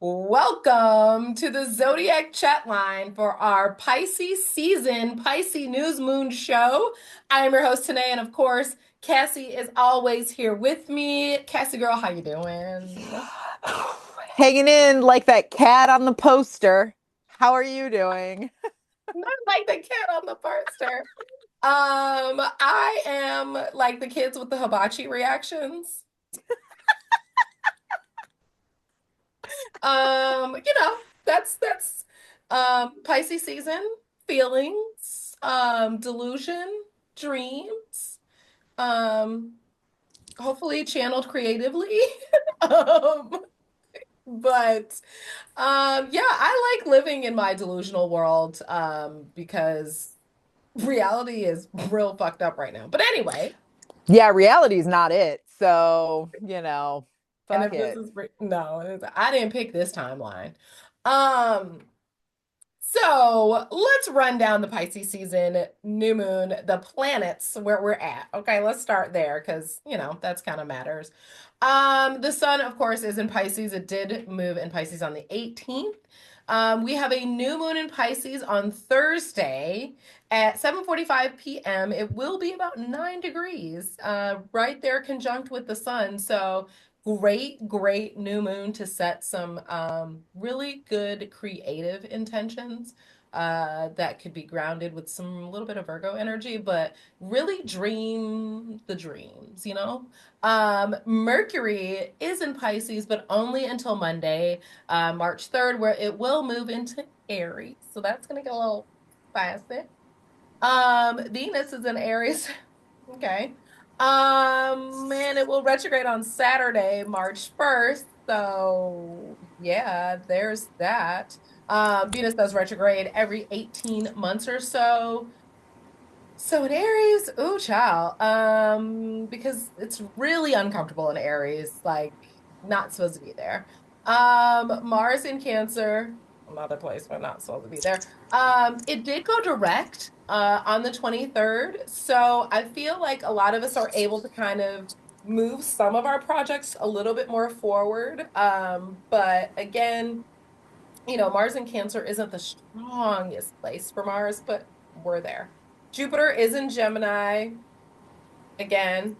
Welcome to the Zodiac chat line for our Pisces season, Pisces News Moon show. I am your host today, and of course, Cassie is always here with me. Cassie girl, how you doing? Hanging in like that cat on the poster. How are you doing? Not like the cat on the poster. I am like the kids with the hibachi reactions. You know, that's Pisces season, feelings, delusion, dreams, um, hopefully channeled creatively. Um, but yeah, I like living in my delusional world because reality is real fucked up right now. But anyway, Yeah, reality's not it. and Fuck if this it. is no, I didn't pick this timeline. Um, So let's run down the Pisces season, new moon, the planets where we're at. Okay, let's start there because that's kind of matters. The sun, of course, is in Pisces. It did move in Pisces on the 18th. We have a new moon in Pisces on Thursday at 7:45 p.m. It will be about 9 degrees, right there conjunct with the sun. So great new moon to set some really good creative intentions that could be grounded with some little bit of Virgo energy, but really dream the dreams. Mercury is in Pisces, but only until Monday, March 3rd, where it will move into Aries. So that's going to get a little spicy. Venus is in Aries. Okay. And it will retrograde on Saturday, March 1st. So yeah, there's that. Venus does retrograde every 18 months or so. So in Aries, ooh, child, because it's really uncomfortable in Aries, like not supposed to be there. Mars in Cancer, another place where not supposed to be there. It did go direct on the 23rd, so I feel like a lot of us are able to kind of move some of our projects a little bit more forward. But again, Mars in Cancer isn't the strongest place for Mars, but we're there. Jupiter is in Gemini. Again,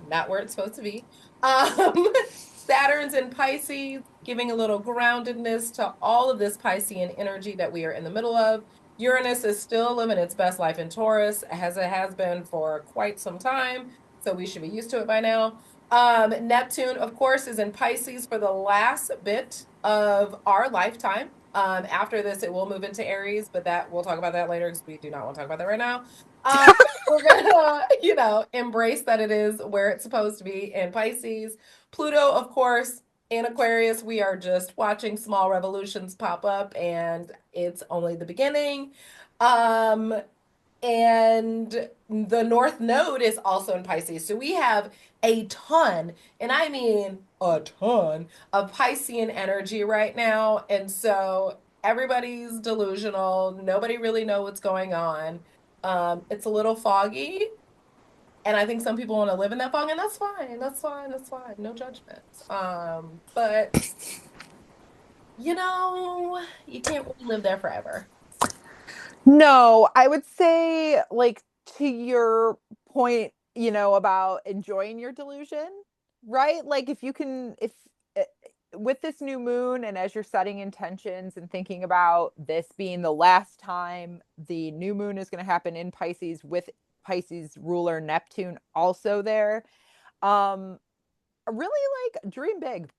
not where it's supposed to be. Um, Saturn's in Pisces, giving a little groundedness to all of this Piscean energy that we are in the middle of. Uranus is still living its best life in Taurus, as it has been for quite some time. So we should be used to it by now. Neptune, of course, is in Pisces for the last bit of our lifetime. After this, it will move into Aries, but that we'll talk about that later because we do not want to talk about that right now. Um, we're gonna, embrace that it is where it's supposed to be in Pisces. Pluto, of course, in Aquarius, we are just watching small revolutions pop up, and it's only the beginning. Um, and the North Node is also in Pisces. So we have a ton, and I mean a ton, of Piscean energy right now. And so everybody's delusional. Nobody really know what's going on. It's a little foggy, and I think some people want to live in that fog, and that's fine. That's fine. That's fine. No judgment. But you can't really live there forever. No, I would say, like, to your point, about enjoying your delusion, right? Like, if you can, if eh, with this new moon and as you're setting intentions and thinking about this being the last time the new moon is going to happen in Pisces with Pisces ruler Neptune also there, um, really like dream big.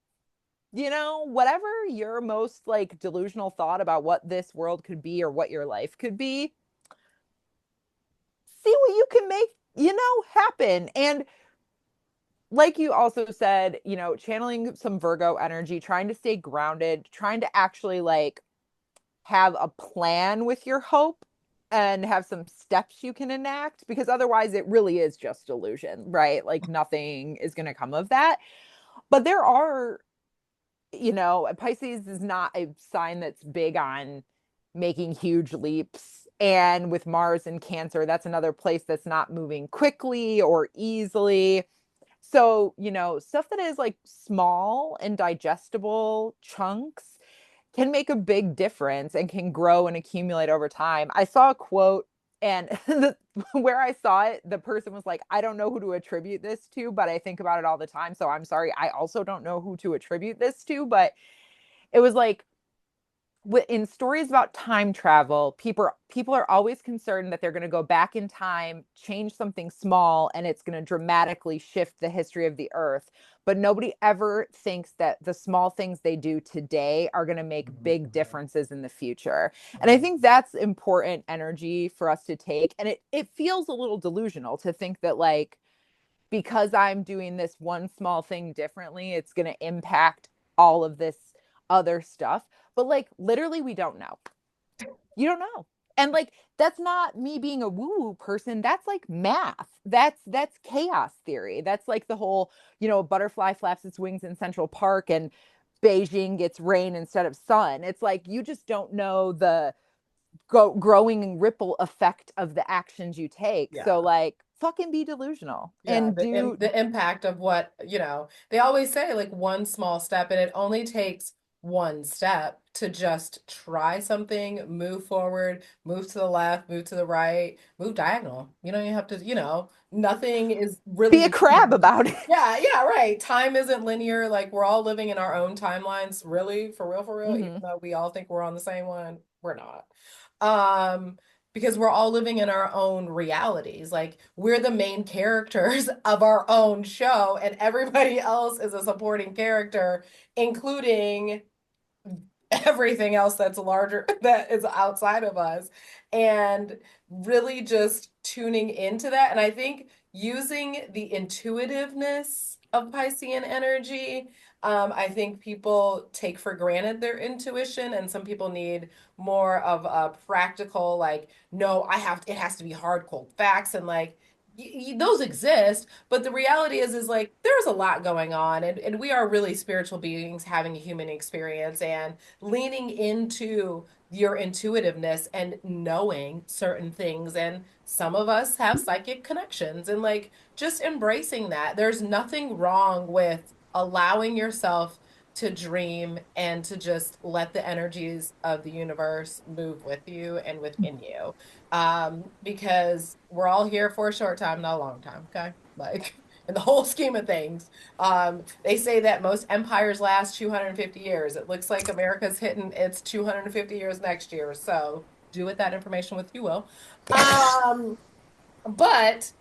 Whatever your most like delusional thought about what this world could be or what your life could be, see what you can make, happen. And like you also said, channeling some Virgo energy, trying to stay grounded, trying to actually like have a plan with your hope and have some steps you can enact because otherwise it really is just illusion, right? Like nothing is going to come of that. But there are, Pisces is not a sign that's big on making huge leaps. And with Mars and Cancer, that's another place that's not moving quickly or easily. So, stuff that is like small and digestible chunks can make a big difference and can grow and accumulate over time. I saw a quote, and where I saw it, the person was like, I don't know who to attribute this to, but I think about it all the time. So I'm sorry. I also don't know who to attribute this to, but it was like, in stories about time travel, people are always concerned that they're going to go back in time, change something small, and it's going to dramatically shift the history of the earth. But nobody ever thinks that the small things they do today are going to make big differences in the future. And I think that's important energy for us to take. And it feels a little delusional to think that, like, because I'm doing this one small thing differently, it's going to impact all of this other stuff. But like, literally, we don't know. You don't know. And like, that's not me being a woo woo person. That's like math. That's chaos theory. That's like the whole, a butterfly flaps its wings in Central Park and Beijing gets rain instead of sun. It's like, you just don't know the growing ripple effect of the actions you take. So Yeah. like, fucking be delusional Yeah, and do. the impact of what, they always say like one small step, and it only takes one step to just try something, move forward, move to the left, move to the right, move diagonal. You have to, nothing is Be a really crab about it. yeah, yeah, right. Time isn't linear. Like we're all living in our own timelines, really, for real, even Mm-hmm. though we all think we're on the same one, we're not. Um, because we're all living in our own realities. Like we're the main characters of our own show, and everybody else is a supporting character, including everything else that's larger that is outside of us, and really just tuning into that. And I think using the intuitiveness of Piscean energy, I think people take for granted their intuition, and some people need more of a practical, like, no, it has to be hard, cold facts, and like, those exist, but the reality is like there's a lot going on, and we are really spiritual beings having a human experience, and leaning into your intuitiveness and knowing certain things. And some of us have psychic connections, and like just embracing that. There's nothing wrong with allowing yourself to dream and to just let the energies of the universe move with you and within you. Because we're all here for a short time, not a long time, okay? Like in the whole scheme of things. They say that most empires last 250 years. It looks like America's hitting its 250 years next year. So do with that information what you will. Um, but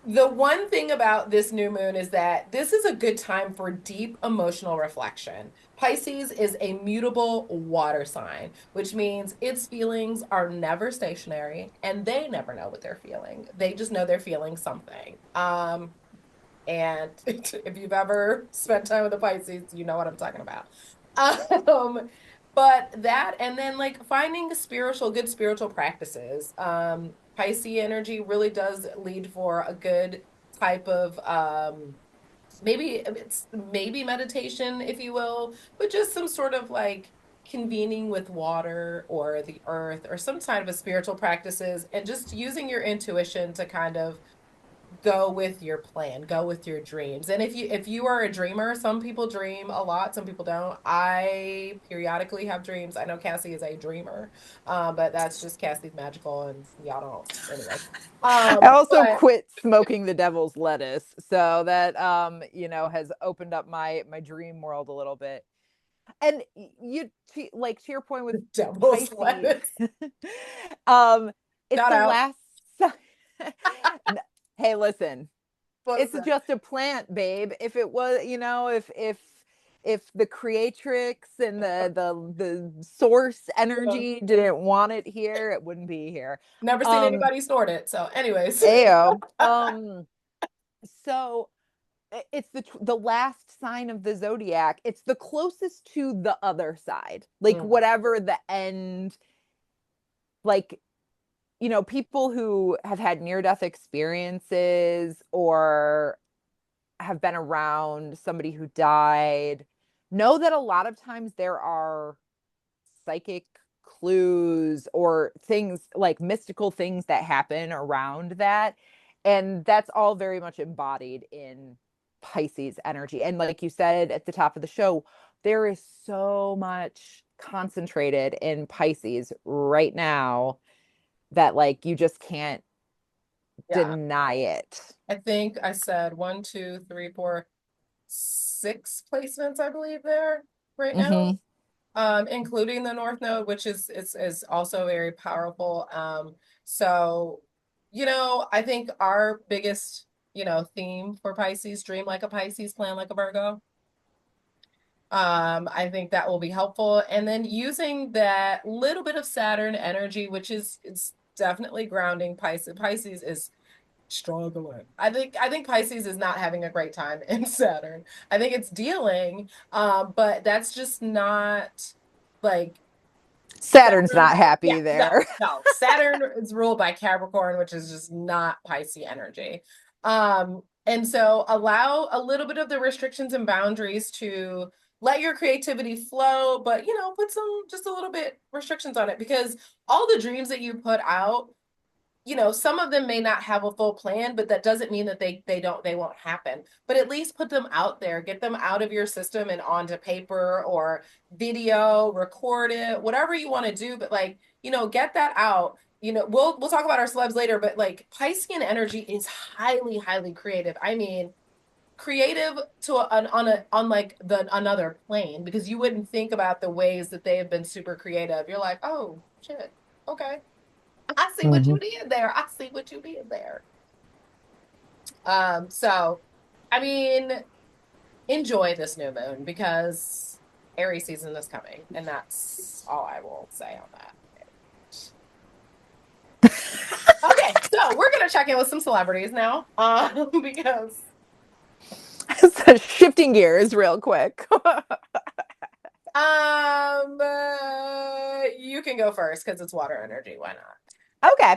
the one thing about this new moon is that this is a good time for deep emotional reflection. Pisces is a mutable water sign, which means its feelings are never stationary, and they never know what they're feeling. They just know they're feeling something. And if you've ever spent time with the Pisces, you know what I'm talking about. Um, but that, and then like finding good spiritual practices. Pisces energy really does lead for a good type of maybe meditation, if you will, but just some sort of like convening with water or the earth or some kind of a spiritual practices, and just using your intuition to kind of go with your plan, go with your dreams. And if you are a dreamer, some people dream a lot, some people don't. I periodically have dreams. I know Cassie is a dreamer, but that's just Cassie's magical, and y'all don't. Anyway, I also but quit smoking the devil's lettuce, so that has opened up my dream world a little bit. And like, to your point with the devil's Pisces, lettuce. um, it's Shout the out. last. Hey, listen, What's it's that? just a plant, babe. If it was, if the creatrix and the source energy didn't want it here, it wouldn't be here. Never seen Um, anybody snort it. So, anyways. Ayo. So it's the last sign of the zodiac. It's the closest to the other side, like Mm, whatever the end, like, people who have had near death experiences or have been around somebody who died know that a lot of times there are psychic clues or things, like mystical things that happen around that. And that's all very much embodied in Pisces energy. And like you said at the top of the show, there is so much concentrated in Pisces right now that like you just can't Yeah. deny it. I think I said one, two, three, four, six placements, I believe there right now. Mm-hmm. Including the North Node, which is also very powerful. So, I think our biggest, theme for Pisces, dream like a Pisces, plan like a Virgo. I think that will be helpful. And then using that little bit of Saturn energy, which is it's definitely grounding Pisces. Pisces is struggling. I think Pisces is not having a great time in Saturn. I think it's dealing, but that's just not like Saturn's Saturn. not Yeah, happy no, there. no. Saturn is ruled by Capricorn, which is just not Pisces energy. And so allow a little bit of the restrictions and boundaries to let your creativity flow, but put some just a little bit restrictions on it because all the dreams that you put out, some of them may not have a full plan, but that doesn't mean that they won't happen. But at least put them out there, get them out of your system and onto paper or video, record it, whatever you want to do. But like, get that out. We'll talk about our celebs later, but like Piscean energy is highly, highly creative. I mean, creative to on like the another plane because you wouldn't think about the ways that they have been super creative. You're like, oh shit, okay. I see what Mm-hmm. you did there. I see what you did there. So I mean, enjoy this new moon because Aries season is coming, and that's all I will say on that. Okay, so we're gonna check in with some celebrities now, because So shifting gears real quick. you can go first because it's water energy. Why not? Okay.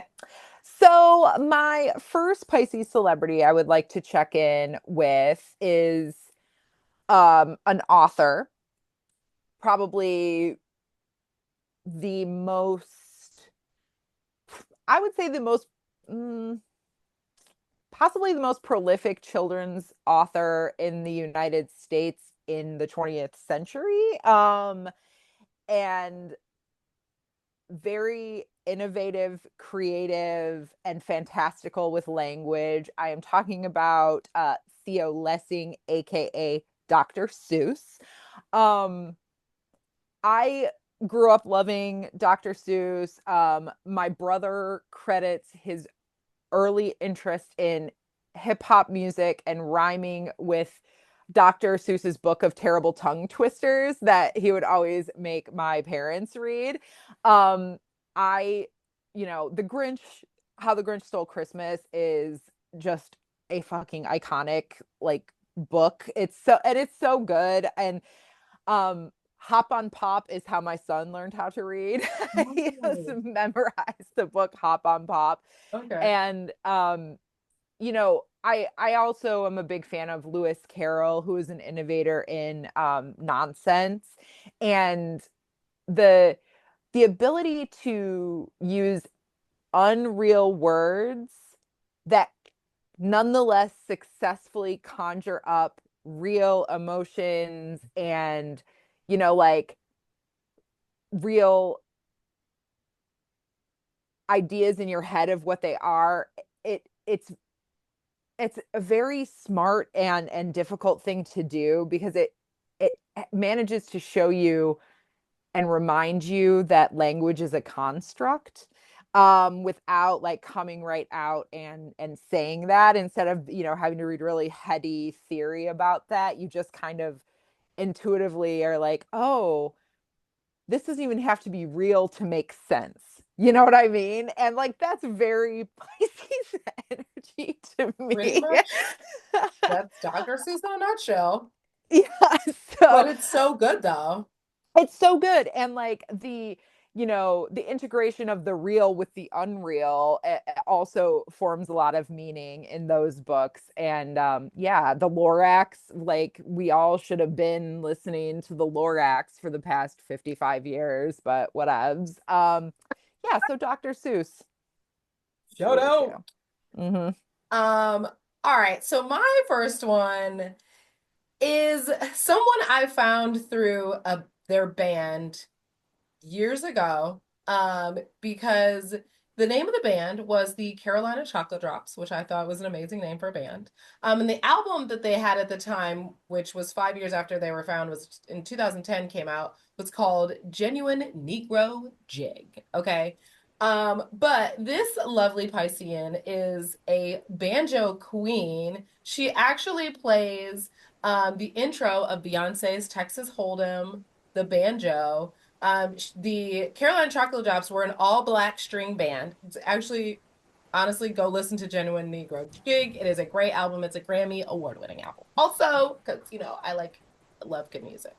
So my first Pisces celebrity I would like to check in with is an author, probably the most, I would say the most, mm, possibly the most prolific children's author in the United States in the 20th century. And very innovative, creative, and fantastical with language. I am talking about Theo Lessing, aka Dr. Seuss. Um, I grew up loving Dr. Seuss. My brother credits his early interest in hip hop music and rhyming with Dr. Seuss's book of terrible tongue twisters that he would always make my parents read. Um, I, the Grinch, How the Grinch Stole Christmas is just a fucking iconic like book. It's so good. And Hop on Pop is how my son learned how to read. He has Oh, memorized the book Hop on Pop. okay. And I also am a big fan of Lewis Carroll, who is an innovator in nonsense, and the the ability to use unreal words that nonetheless successfully conjure up real emotions and like real ideas in your head of what they are. It's a very smart and difficult thing to do because it manages to show you and remind you that language is a construct, without like coming right out and saying that. Instead of having to read really heady theory about that, you just kind of intuitively are like, oh, this doesn't even have to be real to make sense. You know what I mean? And like that's very Pisces energy to Pretty me. much. That's Dr. Seuss in a nutshell. Yeah, But so it's so good though. it's so good. And like the integration of the real with the unreal also forms a lot of meaning in those books. And yeah, the Lorax, like we all should have been listening to the Lorax for the past 55 years, but whatevs. Yeah, so Dr. Seuss Shout for out. you. Mm-hmm. Um, all right. So my first one is someone I found through their band. years ago, because the name of the band was the Carolina Chocolate Drops, which I thought was an amazing name for a band. And the album that they had at the time, which was 5 years after they were found, was in 2010 came out, was called Genuine Negro Jig. Okay. But this lovely Piscean is a banjo queen. She actually plays the intro of Beyonce's Texas Hold'em, the banjo. The Carolina Chocolate Drops were an all black string band. It's actually, honestly, go listen to Genuine Negro Jig. It is a great album. It's a Grammy award winning album. Also, because, love good music.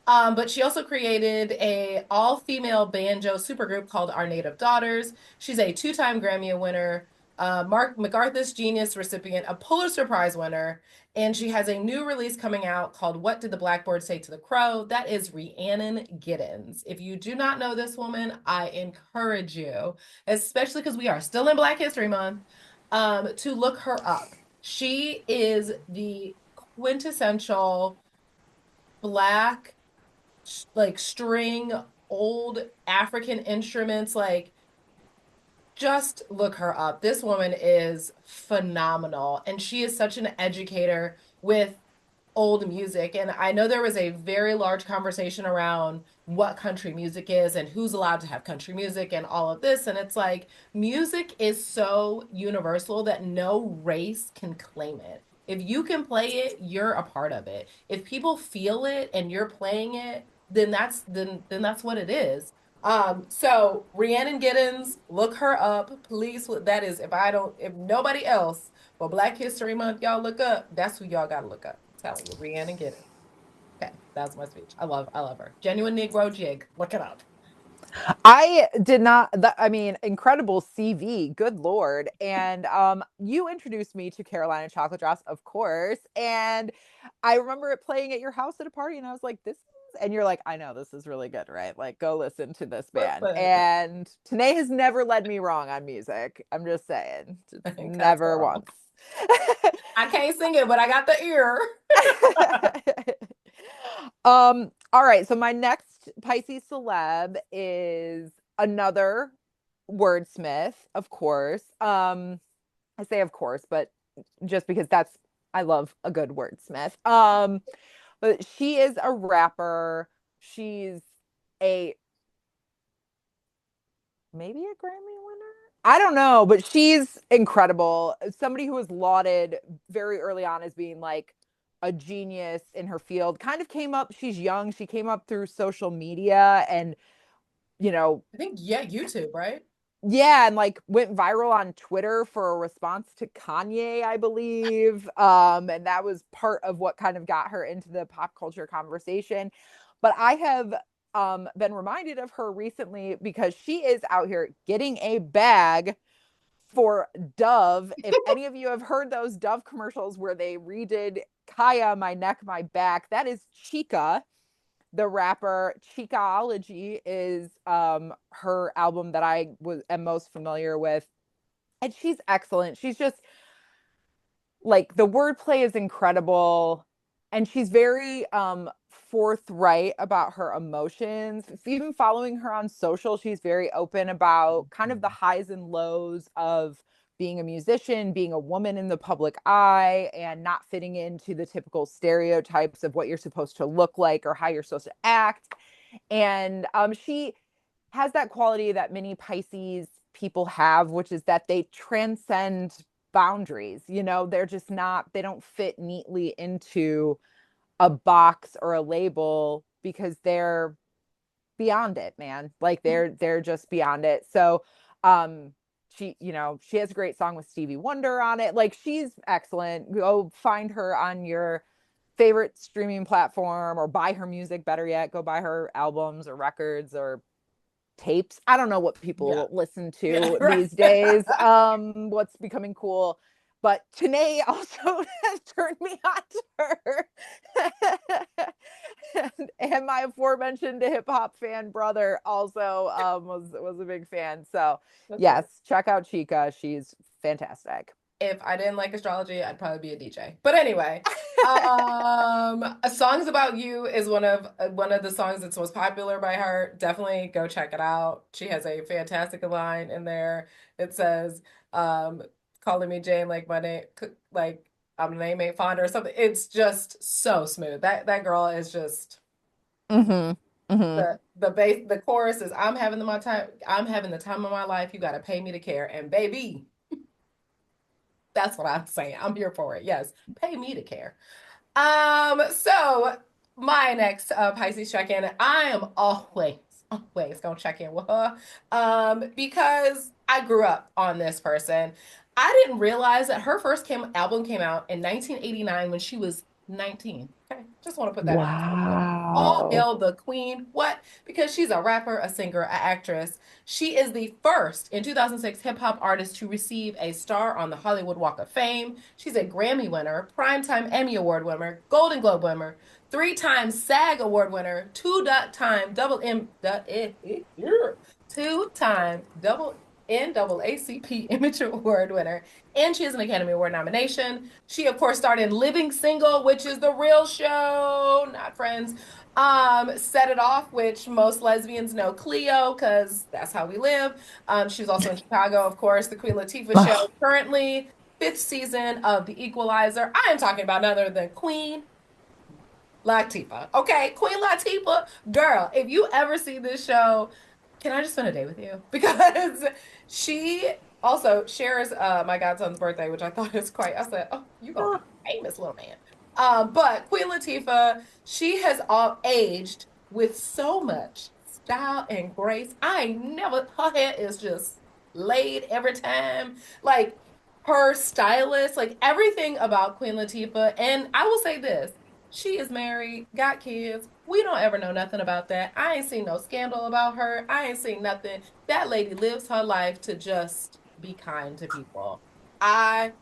But she also created a all female banjo supergroup called Our Native Daughters. She's a two-time Grammy winner, Mark MacArthur's Genius recipient, a Pulitzer Prize winner, and she has a new release coming out called What Did the Blackbird Say to the Crow? That is Rhiannon Giddens. If you do not know this woman, I encourage you, especially because we are still in Black History Month, to look her up. She is the quintessential Black, like string, old African instruments, like just look her up. This woman is phenomenal. And she is such an educator with old music. And I know there was a very large conversation around what country music is and who's allowed to have country music and all of this. And it's like music is so universal that no race can claim it. If you can play it, you're a part of it. If people feel it and you're playing it, then that's what it is. So Rhiannon Giddens, look her up, please. That is, if nobody else for Black History Month, y'all look up. That's who y'all gotta look up. I'm telling you, Rhiannon Giddens. Okay, that's my speech. I love her. Genuine Negro Jig. Look it up. I did not, I mean, incredible CV, good Lord. And you introduced me to Carolina Chocolate Drops, of course. And I remember it playing at your house at a party, and I was like, and you're like, I know this is really good, right? Like, go listen to this band. Listen, And Tanae has never led me wrong on music. I'm just saying, just I ain't got never wrong. once. I can't sing it, but I got the ear. All right. So my next Pisces celeb is another wordsmith, of course. I say of course, but just because I love a good wordsmith. But she is a rapper. She's a maybe a Grammy winner. I don't know, but she's incredible. Somebody who was lauded very early on as being like a genius in her field. Kind of came up, she's young, she came up through social media and, you know, I think, yeah, YouTube, right? yeah, and like went viral on Twitter for a response to Kanye, I believe. And that was part of what kind of got her into the pop culture conversation. But I have been reminded of her recently because she is out here getting a bag for Dove. If any of you have heard those Dove commercials where they redid Kaya, My Neck, My Back, that is Chica, the rapper. Chicaology is her album that am most familiar with. And she's excellent. She's just like the wordplay is incredible, and she's very forthright about her emotions. Even following her on social, she's very open about kind of the highs and lows of being a musician, being a woman in the public eye, and not fitting into the typical stereotypes of what you're supposed to look like or how you're supposed to act. And she has that quality that many Pisces people have, which is that they transcend boundaries. You know, they're just not, they don't fit neatly into a box or a label because they're beyond it, man. Like they're just beyond it. So she has a great song with Stevie Wonder on it. Like she's excellent. Go find her on your favorite streaming platform or buy her music. Better yet, go buy her albums or records or tapes. I don't know what Yeah. people listen Yeah, to right. these days. What's becoming cool. But Tanae also has turned me on to her. and my aforementioned hip hop fan brother also was a big fan. So That's yes, it. check out Chica. She's fantastic. If I didn't like astrology, I'd probably be a DJ. But anyway, Songs About You is one of the songs that's most popular by her. Definitely go check it out. She has a fantastic line in there. It says, um, calling me Jane like my name like I'm a name ain't fonder or something. It's just so smooth. That girl is just Mm-hmm. Mm-hmm. the chorus is I'm having the time of my life. You gotta pay me to care. And baby, that's what I'm saying. I'm here for it. Yes, pay me to care. So my next Pisces check-in, I am always gonna check in with her. Because I grew up on this person. I didn't realize that her album came out in 1989 when she was 19. Okay, just want to put that in perspective. All Wow. hail the queen. What? Because she's a rapper, a singer, an actress. She is the first in 2006 hip hop artist to receive a star on the Hollywood Walk of Fame. She's a Grammy winner, Primetime Emmy Award winner, Golden Globe winner, three-time SAG Award winner, two-time double NAACP Image Award winner, and she has an Academy Award nomination. She, of course, starred in Living Single, which is the real show, not Friends. Set It Off, which most lesbians know Cleo, because that's how we live. She was also in Chicago, of course, the Queen Latifah show, currently fifth season of The Equalizer. I am talking about none other than Queen Latifah. Okay, Queen Latifah, girl, if you ever see this show, can I just spend a day with you? Because she also shares my godson's birthday, which I thought is quite, I said, oh, you're gonna be famous, little man. But Queen Latifah, she has all aged with so much style and grace. Her hair is just laid every time. Like her stylist, like everything about Queen Latifah. And I will say this. She is married, got kids. We don't ever know nothing about that. I ain't seen no scandal about her. I ain't seen nothing. That lady lives her life to just be kind to people. I,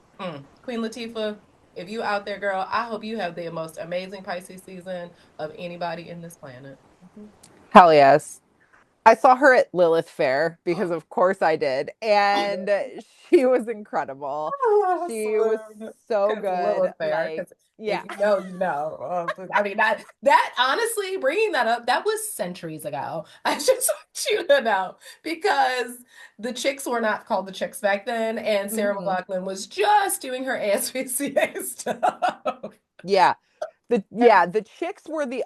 Queen Latifah, if you out there, girl, I hope you have the most amazing Pisces season of anybody in this planet. Mhm. Hell yes. I saw her at Lilith Fair because of course I did. And she was incredible. Oh, She was salute. so Because good. Lilith Fair. Like, Because yeah. if you know, you know. I mean, that honestly, bringing that up, that was centuries ago. I just want you to know because the chicks were not called the chicks back then, and Sarah Hmm. McLachlan was just doing her ASPCA stuff. Yeah. The chicks were they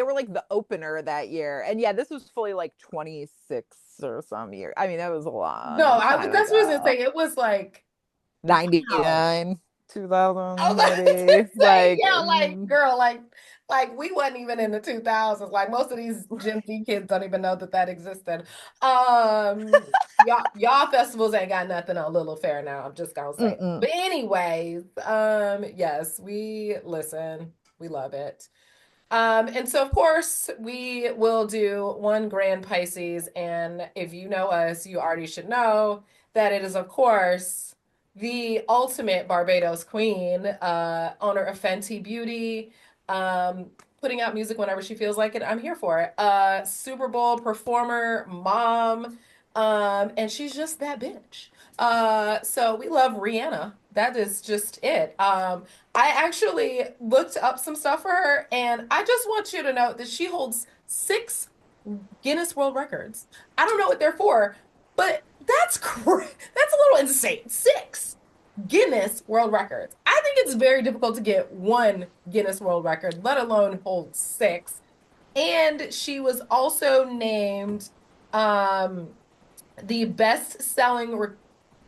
were like the opener that year. And yeah, this was fully like 26 or some year. I mean, that was a No, long time that's what I was gonna ago. say. It was like, wow. 99, I 2000 was about to maybe. say, Like, yeah, like girl, like we wasn't even in the 2000s. Like most of these Gen Z kids don't even know that that existed. Y'all festivals ain't got nothing on Little Fair now. I'm just gonna say. mm-mm. But anyways, yes, we listen. We love it. And so, of course, we will do one grand Pisces. And if you know us, you already should know that it is, of course, the ultimate Barbados queen, owner of Fenty Beauty, um, putting out music whenever she feels like it. I'm here for it. Super Bowl performer, mom, and she's just that bitch. So we love Rihanna. That is just it. I actually looked up some stuff for her, and I just want you to know that she holds six Guinness World Records. I don't know what they're for, but that's a little insane. Six Guinness World Records. I think it's very difficult to get one Guinness World Record, let alone hold six. And she was also named um, the best-selling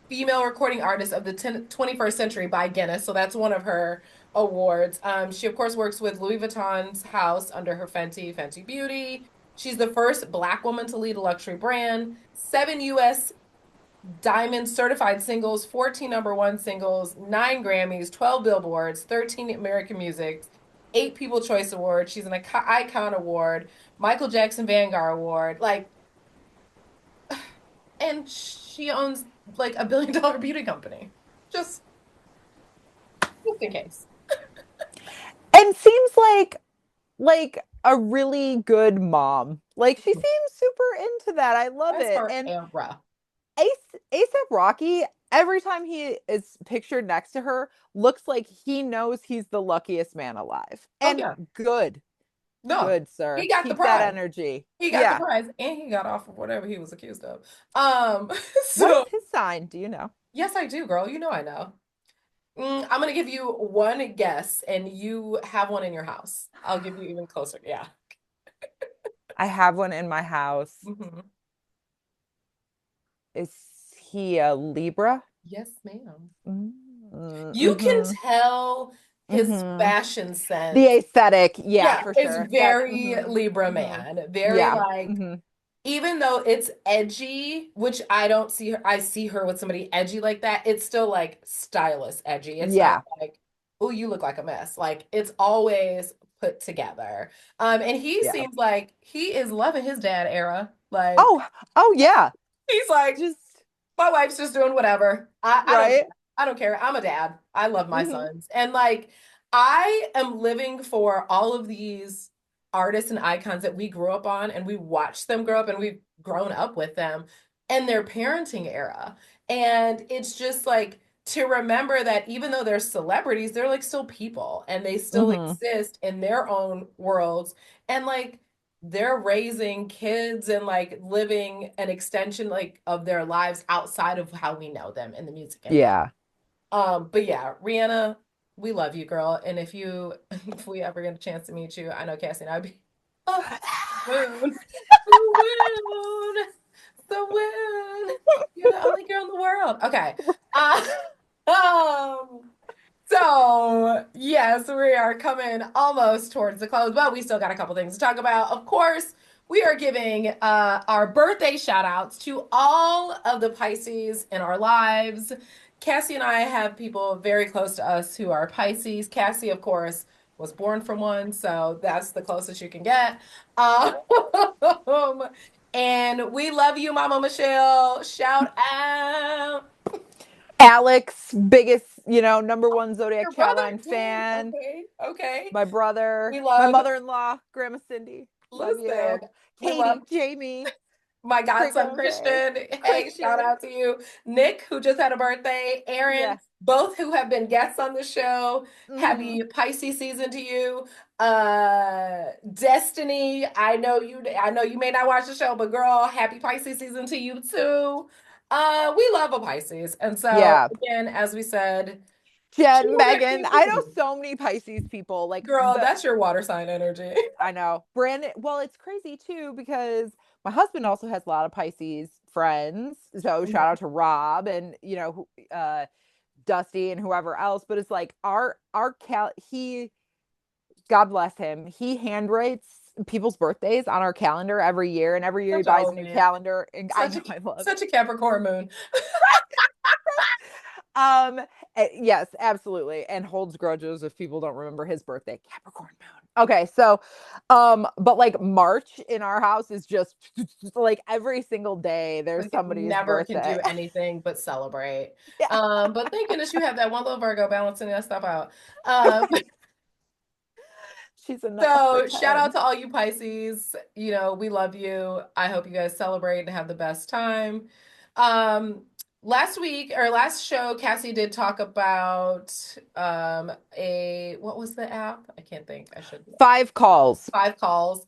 female recording artist of the 21st century by Guinness. So that's one of her awards. She, of course, works with Louis Vuitton's house under her Fenty Beauty. She's the first Black woman to lead a luxury brand. Seven U.S. Diamond certified singles, 14 number one singles, nine Grammys, 12 Billboards, 13 American Music, eight People Choice Awards. She's an Icon Award, Michael Jackson Vanguard Award. Like, and she owns like $1 billion beauty company. Just, just in case. And seems like a really good mom. Like she seems super into that. I love That's it. her And era. ASAP Rocky, every time he is pictured next to her, looks like he knows he's the luckiest man alive. Oh And yeah. good, No, good, sir. he got the Keep that prize. energy. He got the Yeah. prize and he got off of whatever he was accused of. Um, What so is his sign? Do you know? yes, I do, girl. You know I know. I'm gonna give you one guess, and you have one in your house. I'll give you even closer. Yeah. I have one in my house. Hmm. Is he a Libra? Yes, ma'am. You can Mm-hmm. tell his Mm-hmm. fashion The sense. aesthetic, yeah, Yeah, for it's sure. That very mm-hmm. Libra Mm-hmm. man. Very Yeah. like, Mm-hmm. even though it's edgy, which I don't see her, I see her with somebody edgy like that, it's still like stylish edgy. It's not Yeah. like, oh, you look like a mess. Like it's always put together. And he Yeah. seems like he is loving his dad era. Like Oh, oh yeah. he's like, Just my wife's just doing whatever. I don't right. care. I don't care. I'm a dad. I love my Mm-hmm. sons. And like I am living for all of these artists and icons that we grew up on and we watched them grow up and we've grown up with them and their parenting era. And it's just like to remember that even though they're celebrities, they're like still people and they still Mm-hmm. exist in their own worlds. And like they're raising kids and like living an extension like of their lives outside of how we know them in the music industry. Yeah. But yeah, Rihanna, we love you, girl. And if you if we ever get a chance to meet you, I know Cassie and I'd be oh wound. The wound. The wound. You're the only girl in the world. Okay. Uh, um so, yes, we are coming almost towards the close, but we still got a couple things to talk about. Of course, we are giving our birthday shout outs to all of the Pisces in our lives. Cassie and I have people very close to us who are Pisces. Cassie, of course, was born from one, so that's the closest you can get. Um, and we love you, Mama Michelle. Shout out. Alex, biggest, number one Zodiac Your brother Chatline did. fan. Okay. Okay. My brother, We my love, mother-in-law, Grandma Cindy. Love listen, you. we love Katie, Jamie, my great godson grandparents, Christian. Hey, shout Christian. out to you. Nick, who just had a birthday. Aaron, Yeah. both who have been guests on the show. Mm-hmm. Happy Pisces season to you. Destiny, I know you may not watch the show, but girl, happy Pisces season to you too. We love a Pisces. And so Yeah. again, as we said, Jen, zodiac Megan. I know season. so many Pisces people. Like Girl, that's your water sign energy. I know. Brandon, well, it's crazy too because my husband also has a lot of Pisces friends. So shout out to Rob and Dusty and whoever else. But it's like our he, God bless him, he handwrites people's birthdays on our calendar every year, and every year he Such a buys a old new man. calendar. And I Such a know I love such a Capricorn moon. Um, yes, absolutely. And holds grudges if people don't remember his birthday. Capricorn moon. Okay, so but like March in our house is just like every single day there's Like somebody's never can birthday. do anything but celebrate. Yeah. But thank goodness you have that one little Virgo balancing that stuff out. Um, She's enough for So shout out 10. to all you Pisces. You know, we love you. I hope you guys celebrate and have the best time. Um, last week or last show, Cassie did talk about a what was the app? I can't think. I should 5 calls. five calls.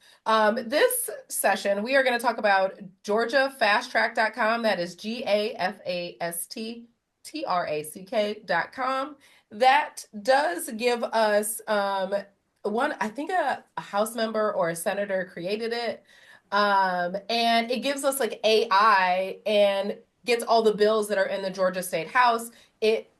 This session, we are going to talk about GeorgiaFastTrack.com. That is GAFASTTRACK.com. That does give us one, I think a House member or a senator created it. And it gives us like AI and gets all the bills that are in the Georgia State House. It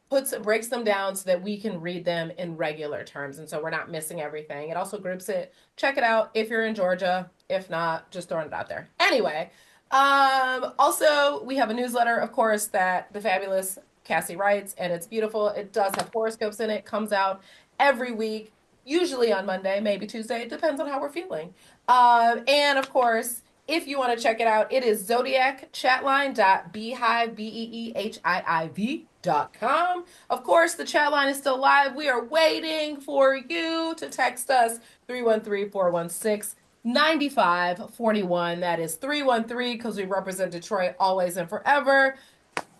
breaks them down so that we can read them in regular terms. And so we're not missing everything. It also groups it. Check it out if you're in Georgia. If not, just throwing it out there. Anyway, also we have a newsletter, of course, that the fabulous Cassie writes, and it's beautiful. It does have horoscopes in it. Comes out every week, usually on Monday, maybe Tuesday. It depends on how we're feeling. And of course, if you want to check it out, it is zodiacchatline.beehive.com. Of course, the chat line is still live. We are waiting for you to text us 313-416-9541. That is 313 because we represent Detroit always and forever.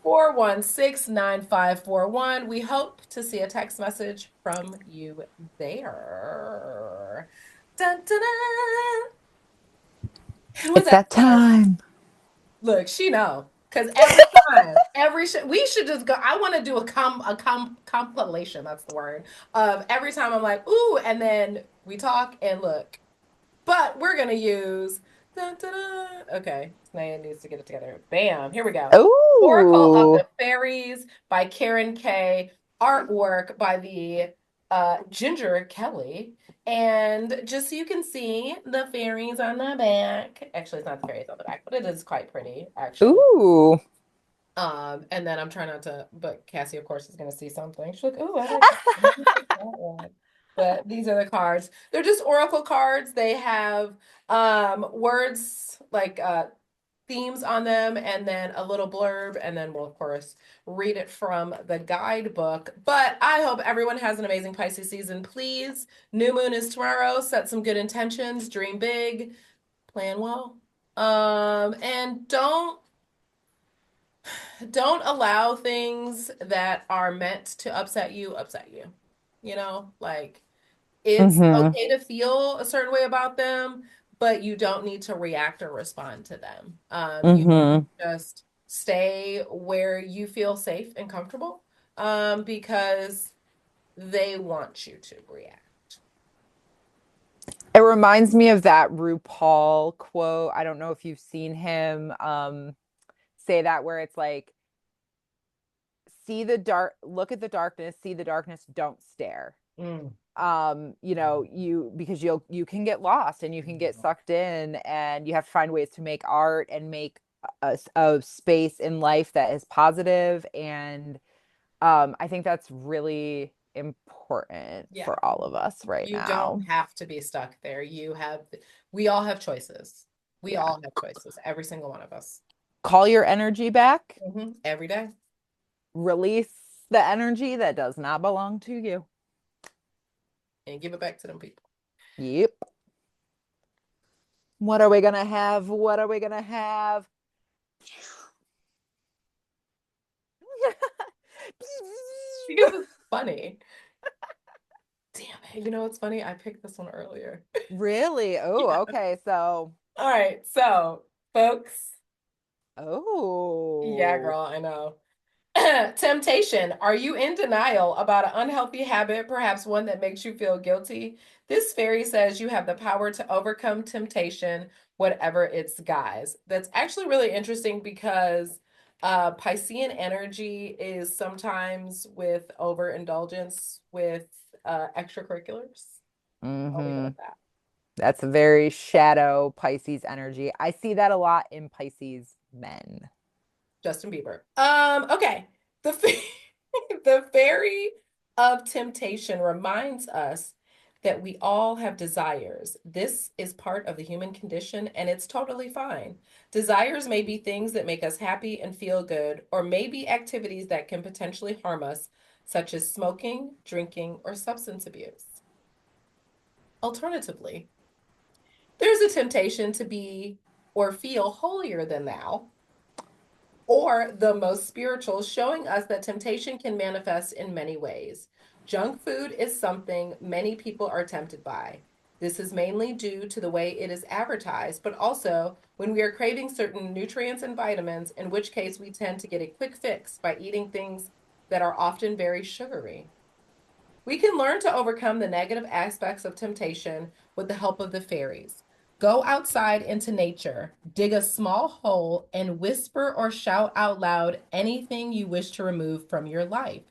416-9541. We hope to see a text message from you there. Dun, dun, dun. And with It's that that said, time. look, she know. Because every time, we should just go. I want to do a compilation, that's the word, of every time I'm like, ooh, and then we talk and look. But we're gonna use dun, dun, dun. Okay, Naya needs to get it together. Bam, here we go. Oracle of Ooh. the Fairies by Karen K. Artwork by the Ginger Kelly. And just so you can see the fairies on the back. Actually, it's not the fairies on the back, but it is quite pretty, actually. Ooh. And then I'm trying not to, but Cassie, of course, is going to see something. She's like, "Oh, I like that. Let me pick that one." But these are the cards. They're just oracle cards. They have words like themes on them, and then a little blurb, and then we'll of course read it from the guidebook. But I hope everyone has an amazing Pisces season. Please, new moon is tomorrow. Set some good intentions. Dream big. Plan well. And don't allow things that are meant to upset you. You know, like it's Mm-hmm. okay to feel a certain way about them, but you don't need to react or respond to them. You Mm-hmm. just stay where you feel safe and comfortable, because they want you to react. It reminds me of that RuPaul quote. I don't know if you've seen him say that, where it's like, see the dark, look at the darkness, see the darkness, don't stare. Mm. You, because you can get lost and you can get sucked in, and you have to find ways to make art and make a space in life that is positive. And I think that's really important Yeah, for all of us right you don't now. have to be stuck there. We all have choices. We Yeah. all have choices, every single one of us. Call your energy back, Every day. release the energy that does not belong to you. And give it back to them people. Yep. What are we gonna have? What are we gonna have? Because it's funny. Damn it. You know what's funny? I picked this one earlier. Really? Oh, Yeah. okay. So, All right. So, folks. Yeah, oh. girl, I know. Temptation. Are you in denial about an unhealthy habit, perhaps one that makes you feel guilty? This fairy says you have the power to overcome temptation, whatever its guise. That's actually really interesting because Piscean energy is sometimes with overindulgence with extracurriculars. I'll leave it Mm-hmm. at that. That's a very shadow Pisces energy. I see that a lot in Pisces men. Justin Bieber. Okay. The the fairy of temptation reminds us that we all have desires. This is part of the human condition and it's totally fine. Desires may be things that make us happy and feel good, or maybe activities that can potentially harm us, such as smoking, drinking, or substance abuse. Alternatively, there's a temptation to be or feel holier than thou, or the most spiritual, showing us that temptation can manifest in many ways. Junk food is something many people are tempted by. This is mainly due to the way it is advertised, but also when we are craving certain nutrients and vitamins, in which case we tend to get a quick fix by eating things that are often very sugary. We can learn to overcome the negative aspects of temptation with the help of the fairies. Go outside into nature, dig a small hole, and whisper or shout out loud anything you wish to remove from your life.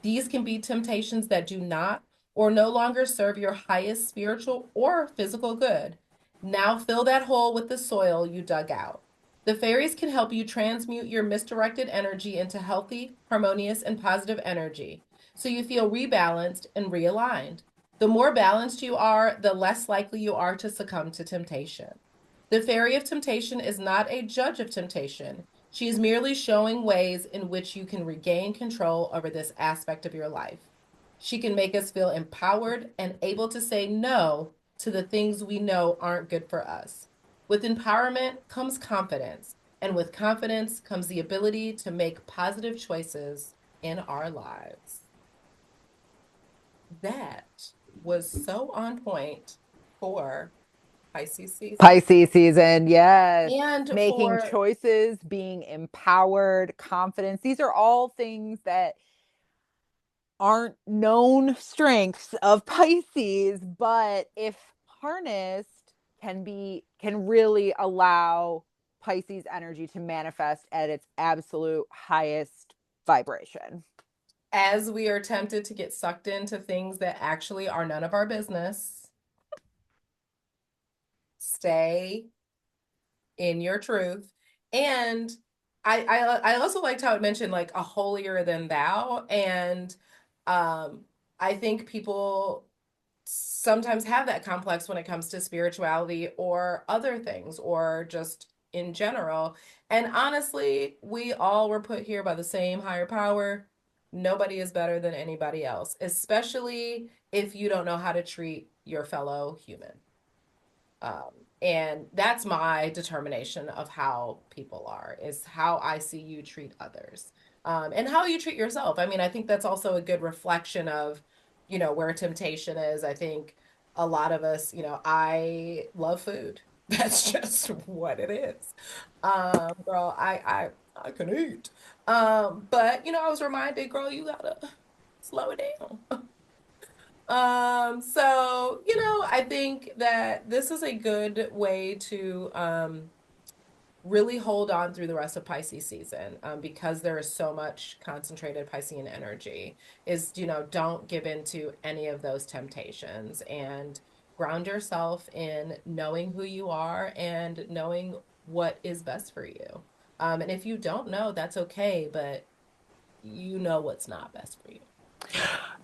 These can be temptations that do not or no longer serve your highest spiritual or physical good. Now fill that hole with the soil you dug out. The fairies can help you transmute your misdirected energy into healthy, harmonious, and positive energy so you feel rebalanced and realigned. The more balanced you are, the less likely you are to succumb to temptation. The fairy of temptation is not a judge of temptation. She is merely showing ways in which you can regain control over this aspect of your life. She can make us feel empowered and able to say no to the things we know aren't good for us. With empowerment comes confidence. And with confidence comes the ability to make positive choices in our lives. That was so on point for Pisces season Pisces season, yes. and Making for choices, being empowered, confidence. These are all things that aren't known strengths of Pisces, but if harnessed, can really allow Pisces energy to manifest at its absolute highest vibration. as we are tempted to get sucked into things that actually are none of our business, stay in your truth. And I also liked how it mentioned like a holier than thou. And um I think people sometimes have that complex when it comes to spirituality or other things or just in general. And honestly, we all were put here by the same higher power. Nobody is better than anybody else, especially if you don't know how to treat your fellow human. Um, and that's my determination of how people are, is how I see you treat others, and how you treat yourself. I mean, I think that's also a good reflection of, where temptation is. I think a lot of us, I love food. That's just what it is. Girl, I can eat. But I was reminded, girl, you gotta slow it down. So, I think that this is a good way to really hold on through the rest of Pisces season, because there is so much concentrated Piscean energy, is, don't give in to any of those temptations and ground yourself in knowing who you are and knowing what is best for you. And if you don't know, that's okay, but you know what's not best for you.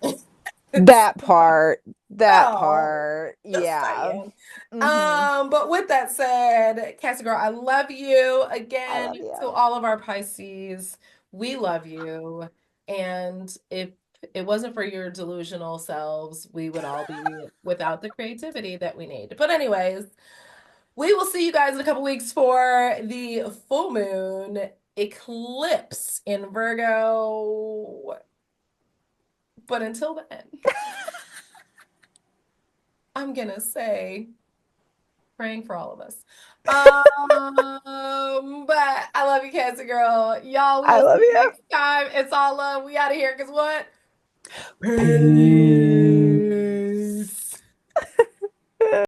It's That part, that Oh, part, just yeah. saying. Mm-hmm. But with that said, Cassie girl, I love you I again. love you. To all of our Pisces, we love you. And if it wasn't for your delusional selves, we would all be without the creativity that we need. But anyways, we will see you guys in a couple weeks for the full moon eclipse in Virgo. But until then, I'm gonna say praying for all of us. But I love you, Cancer Girl. Y'all, we I will love see you you. next time. It's all love. We out of here because what? Peace. Peace.